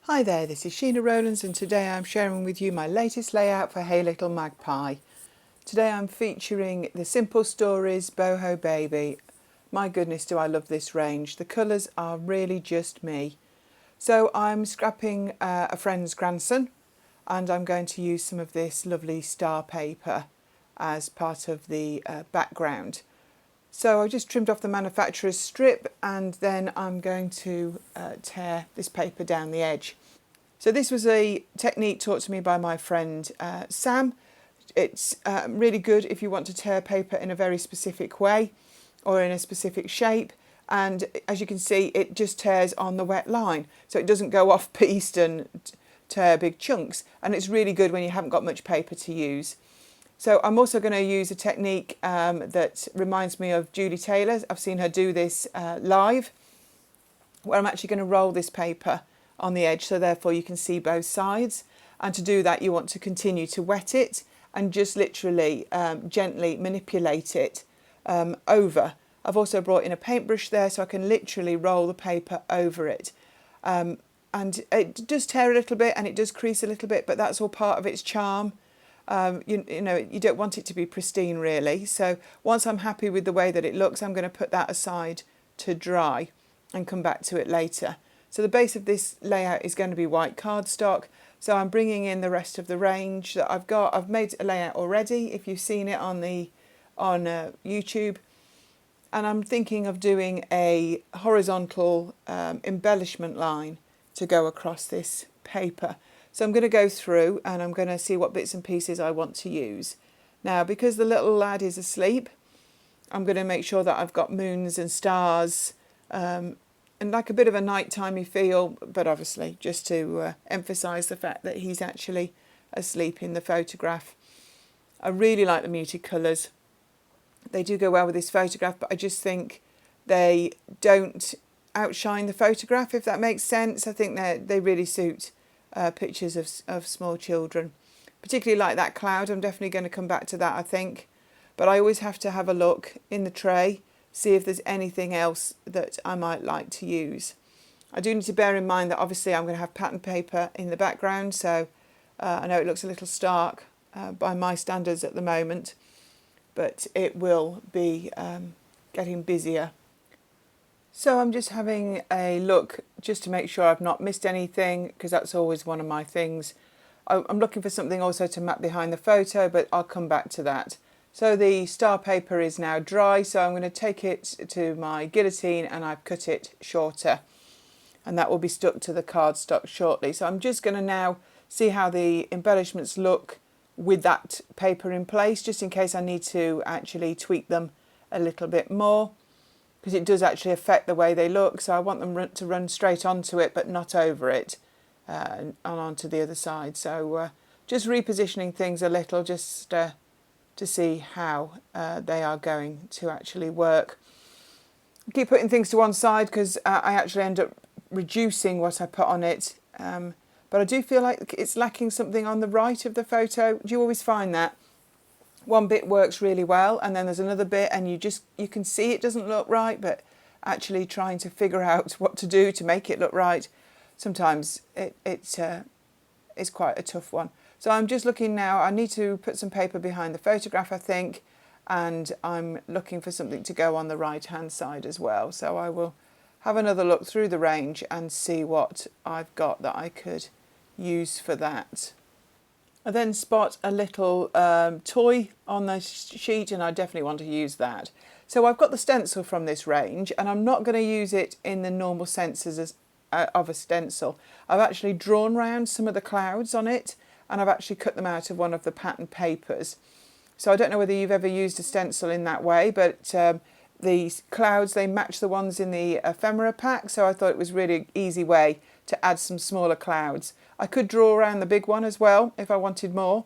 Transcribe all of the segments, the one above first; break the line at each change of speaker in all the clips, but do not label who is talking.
Hi there, this is Sheena Rowlands and today I'm sharing with you my latest layout for Hey Little Magpie. Today I'm featuring the Simple Stories Boho Baby. My goodness, do I love this range. The colours are really just me. So I'm scrapping a friend's grandson and I'm going to use some of this lovely star paper as part of the background. So I just trimmed off the manufacturer's strip and then I'm going to tear this paper down the edge. So this was a technique taught to me by my friend Sam. It's really good if you want to tear paper in a very specific way or in a specific shape, and as you can see it just tears on the wet line, so it doesn't go off piste and tear big chunks, and it's really good when you haven't got much paper to use. So I'm also going to use a technique that reminds me of Julie Taylor. I've seen her do this live, where I'm actually going to roll this paper on the edge, so therefore you can see both sides. And to do that you want to continue to wet it and just literally gently manipulate it over. I've also brought in a paintbrush there so I can literally roll the paper over it. And it does tear a little bit and it does crease a little bit, but that's all part of its charm. You know, you don't want it to be pristine really. So once I'm happy with the way that it looks, I'm going to put that aside to dry and come back to it later. So the base of this layout is going to be white cardstock. So I'm bringing in the rest of the range that I've got. I've made a layout already if you've seen it on YouTube. And I'm thinking of doing a horizontal embellishment line to go across this paper. So I'm going to go through and I'm going to see what bits and pieces I want to use. Now, because the little lad is asleep, I'm going to make sure that I've got moons and stars and like a bit of a nighttime-y feel, but obviously just to emphasise the fact that he's actually asleep in the photograph. I really like the muted colours. They do go well with this photograph, but I just think they don't outshine the photograph, if that makes sense. I think they really suit pictures of small children. Particularly like that cloud. I'm definitely going to come back to that, I think. But I always have to have a look in the tray, see if there's anything else that I might like to use. I do need to bear in mind that obviously I'm going to have pattern paper in the background, so I know it looks a little stark by my standards at the moment, but it will be getting busier. So I'm just having a look just to make sure I've not missed anything, because that's always one of my things. I'm looking for something also to map behind the photo, but I'll come back to that. So the star paper is now dry, so I'm going to take it to my guillotine and I've cut it shorter. And that will be stuck to the cardstock shortly. So I'm just going to now see how the embellishments look with that paper in place, just in case I need to actually tweak them a little bit more, because it does actually affect the way they look. So I want them to run straight onto it, but not over it, and onto the other side. So just repositioning things a little, just to see how they are going to actually work. I keep putting things to one side because I actually end up reducing what I put on it, but I do feel like it's lacking something on the right of the photo. Do you always find that? One bit works really well and then there's another bit and you can see it doesn't look right, but actually trying to figure out what to do to make it look right, sometimes it's quite a tough one. So I'm just looking now, I need to put some paper behind the photograph, I think, and I'm looking for something to go on the right hand side as well. So I will have another look through the range and see what I've got that I could use for that. I then spot a little toy on the sheet and I definitely want to use that. So I've got the stencil from this range and I'm not going to use it in the normal senses of a stencil. I've actually drawn round some of the clouds on it and I've actually cut them out of one of the pattern papers. So I don't know whether you've ever used a stencil in that way, but the clouds, they match the ones in the ephemera pack, so I thought it was a really easy way to add some smaller clouds. I could draw around the big one as well if I wanted more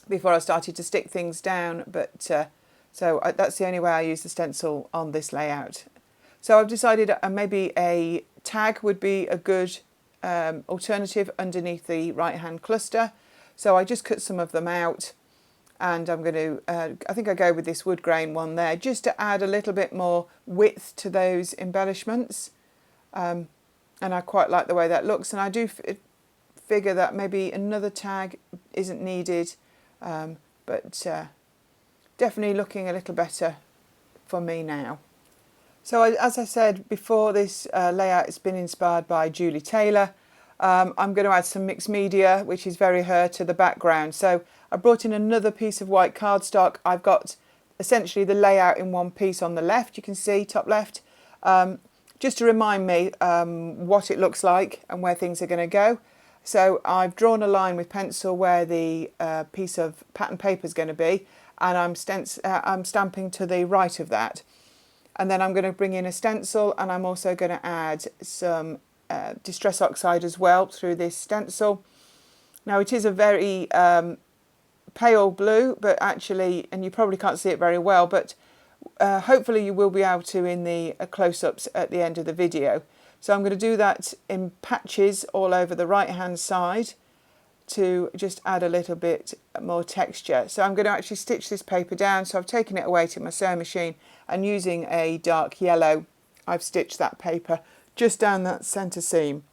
before I started to stick things down, but that's the only way I use the stencil on this layout. So I've decided maybe a tag would be a good alternative underneath the right hand cluster. So I just cut some of them out and I'm going to, I think I go with this wood grain one there just to add a little bit more width to those embellishments. and I quite like the way that looks, and I do figure that maybe another tag isn't needed, but definitely looking a little better for me now. So as I said before, this layout has been inspired by Julie Taylor. I'm going to add some mixed media, which is very her, to the background. So I brought in another piece of white cardstock. I've got essentially the layout in one piece on the left, you can see, top left, just to remind me what it looks like and where things are going to go. So I've drawn a line with pencil where the piece of pattern paper is going to be, and I'm stamping to the right of that. And then I'm going to bring in a stencil, and I'm also going to add some Distress Oxide as well through this stencil. Now it is a very pale blue, but actually, and you probably can't see it very well, but hopefully you will be able to in the close-ups at the end of the video. So I'm going to do that in patches all over the right hand side to just add a little bit more texture. So I'm going to actually stitch this paper down. So I've taken it away to my sewing machine, and using a dark yellow I've stitched that paper just down that centre seam.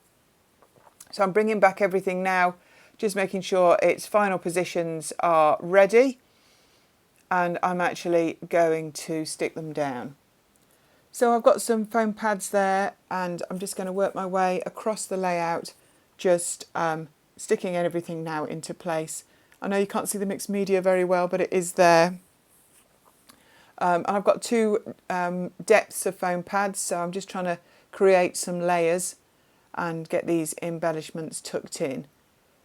So I'm bringing back everything now, just making sure its final positions are ready, and I'm actually going to stick them down. So I've got some foam pads there, and I'm just going to work my way across the layout, just sticking everything now into place. I know you can't see the mixed media very well, but it is there. And I've got two depths of foam pads, so I'm just trying to create some layers and get these embellishments tucked in.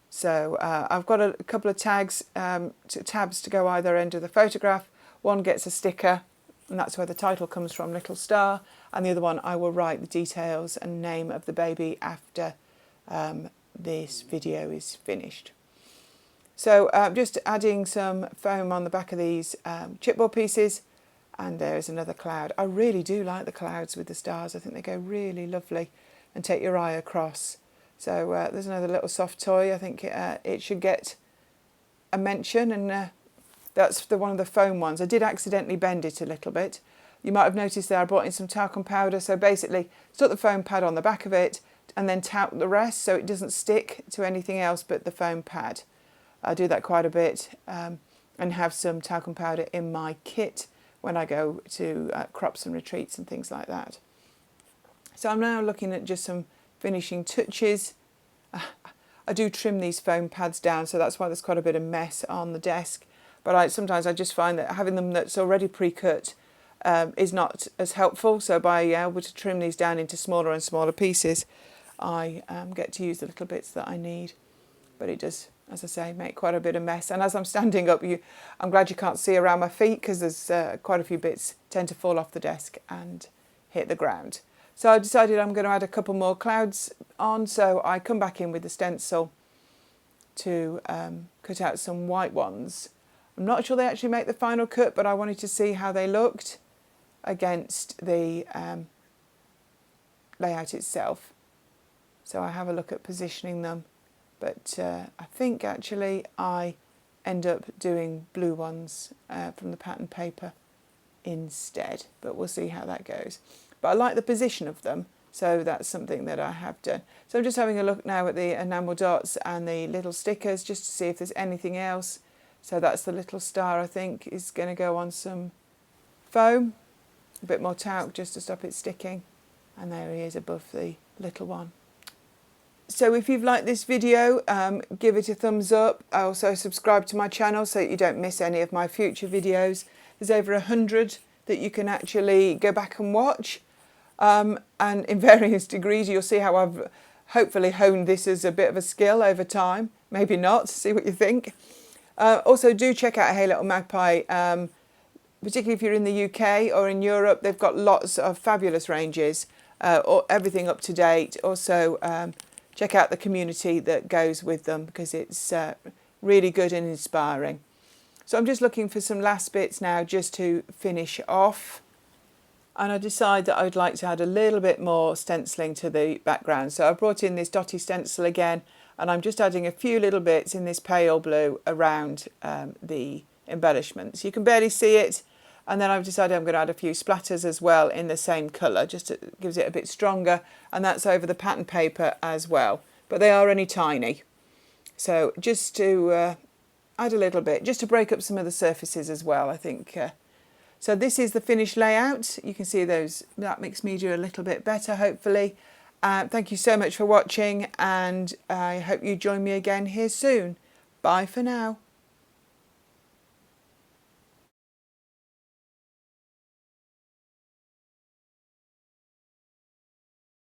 So I've got a couple of tabs to go either end of the photograph. One gets a sticker, and that's where the title comes from, Little Star, and the other one I will write the details and name of the baby after this video is finished. So just adding some foam on the back of these chipboard pieces, and there's another cloud. I really do like the clouds with the stars. I think they go really lovely and take your eye across. So there's another little soft toy. I think it should get a mention, and that's one of the foam ones. I did accidentally bend it a little bit. You might have noticed there I brought in some talcum powder. So basically stuck the foam pad on the back of it and then tap the rest so it doesn't stick to anything else but the foam pad. I do that quite a bit, and have some talcum powder in my kit when I go to crops and retreats and things like that. So I'm now looking at just some finishing touches. I do trim these foam pads down, so that's why there's quite a bit of mess on the desk. But sometimes I just find that having them that's already pre-cut is not as helpful. So by able to trim these down into smaller and smaller pieces, I get to use the little bits that I need. But it does, as I say, make quite a bit of mess. And as I'm standing up, I'm glad you can't see around my feet, because there's quite a few bits tend to fall off the desk and hit the ground. So I decided I'm going to add a couple more clouds on, so I come back in with the stencil to cut out some white ones. I'm not sure they actually make the final cut, but I wanted to see how they looked against the layout itself. So I have a look at positioning them, but I think actually I end up doing blue ones from the pattern paper instead, but we'll see how that goes. But I like the position of them, so that's something that I have done. So I'm just having a look now at the enamel dots and the little stickers, just to see if there's anything else. So that's the little star, I think, is going to go on some foam, a bit more talc just to stop it sticking, and there he is above the little one. So if you've liked this video, give it a thumbs up. Also subscribe to my channel so that you don't miss any of my future videos. There's over 100 that you can actually go back and watch, and in various degrees. You'll see how I've hopefully honed this as a bit of a skill over time. Maybe not, see what you think. Also do check out Hey Little Magpie, particularly if you're in the UK or in Europe. They've got lots of fabulous ranges, everything up to date. Also check out the community that goes with them, because it's really good and inspiring. So I'm just looking for some last bits now just to finish off. And I decide that I would like to add a little bit more stenciling to the background. So I brought in this dotty stencil again, and I'm just adding a few little bits in this pale blue around the embellishments. You can barely see it, And then I've decided I'm going to add a few splatters as well in the same colour, just to, gives it a bit stronger, and that's over the pattern paper as well. But they are only tiny. So just to add a little bit, just to break up some of the surfaces as well, I think. So this is the finished layout. You can see that mixed media a little bit better, hopefully. Thank you so much for watching, and I hope you join me again here soon. Bye for now.